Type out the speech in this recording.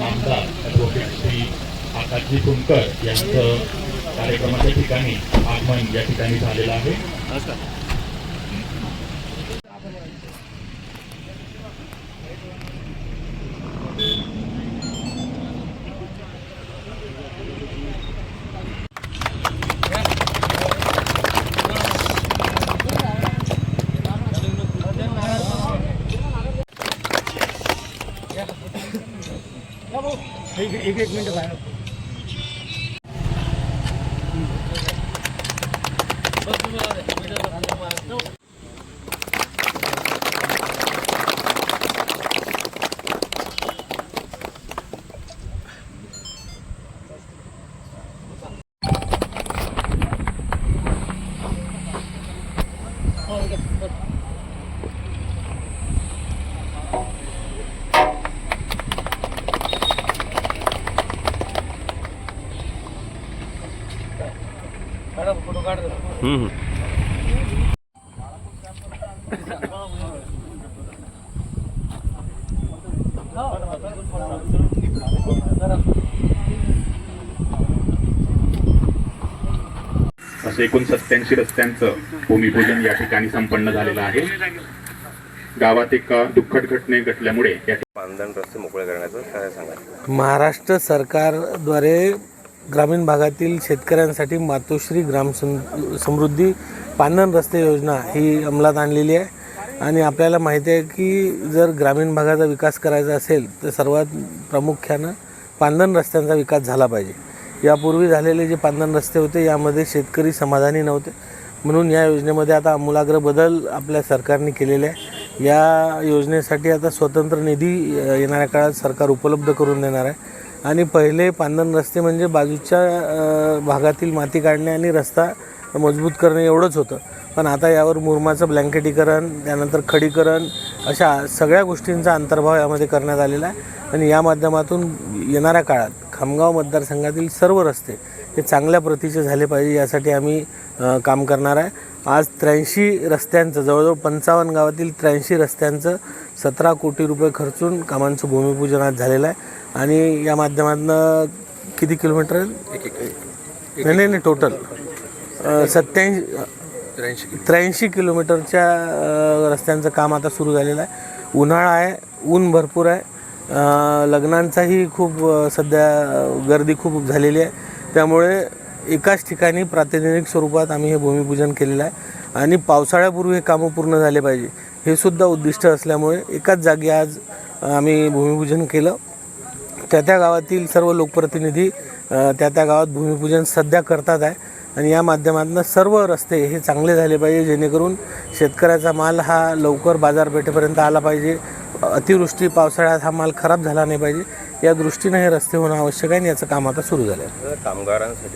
आमदार ॲडव्होकेट श्री आकाशजी कुंकर यांचं कार्यक्रमाच्या ठिकाणी आगमन या ठिकाणी झालेलं आहे. एक मिनिट बाहेर फोटो काढ. असे एकूण 87 रस्त्यांचं भूमिपूजन या ठिकाणी संपन्न झालेलं आहे. गावात एक दुःखद घटने घडल्यामुळे पांदण रस्ते मोकळे करण्याचं काय सांगा. महाराष्ट्र सरकारद्वारे ग्रामीण भागातील शेतकऱ्यांसाठी मातोश्री ग्राम समृद्धी पांदण रस्ते योजना ही अंमलात आणलेली आहे. आणि आपल्याला माहिती आहे की जर ग्रामीण भागाचा विकास करायचा असेल तर सर्वात प्रामुख्यानं पांदण रस्त्यांचा विकास झाला पाहिजे. यापूर्वी झालेले जे पांदण रस्ते होते यामध्ये शेतकरी समाधानी नव्हते, म्हणून या योजनेमध्ये आता आमूलाग्र बदल आपल्या सरकारने केलेले आहे. या योजनेसाठी आता स्वतंत्र निधी येणाऱ्या काळात सरकार उपलब्ध करून देणार आहे. आणि पहिले पांदण रस्ते म्हणजे बाजूच्या भागातील माती काढणे आणि रस्ता मजबूत करणे एवढंच होतं, पण आता यावर मुरमाचं ब्लँकेटीकरण, त्यानंतर खडीकरण अशा सगळ्या गोष्टींचा अंतर्भाव यामध्ये करण्यात आलेला आहे. आणि या माध्यमातून येणाऱ्या काळात खामगाव मतदारसंघातील सर्व रस्ते हे चांगल्या प्रतीचे झाले पाहिजे यासाठी आम्ही काम करणार आहे. आज 83 रस्त्यांचं, जवळजवळ 55 गावातील 83 रस्त्यांचं 17 कोटी रुपये खर्चून कामांचं भूमिपूजन आज झालेलं आहे. आणि या माध्यमातून किती किलोमीटर आहे? नाही टोटल 83 किलोमीटरच्या रस्त्यांचं काम आता सुरू झालेलं आहे. उन्हाळा आहे, ऊन भरपूर आहे, लग्नांचाही खूप सध्या गर्दी खूप झालेली आहे. त्यामुळे एकाच ठिकाणी प्रातिनिधिक स्वरूपात आम्ही हे भूमिपूजन केलेलं आहे. आणि पावसाळ्यापूर्वी हे कामं पूर्ण झाले पाहिजे हे सुद्धा उद्दिष्ट असल्यामुळे एकाच जागी आज आम्ही भूमिपूजन केलं. त्या गावातील सर्व लोकप्रतिनिधी त्या गावात भूमिपूजन सध्या करतात आहे. आणि या माध्यमातून सर्व रस्ते हे चांगले झाले पाहिजे, जेणेकरून शेतकऱ्याचा माल हा लवकर बाजारपेठेपर्यंत आला पाहिजे. अतिवृष्टी पावसाळ्यात हा माल खराब झाला नाही पाहिजे, या दृष्टीने हे रस्ते होणं आवश्यक आहे. आणि याचं काम आता सुरू झालं आहे. कामगारांसाठी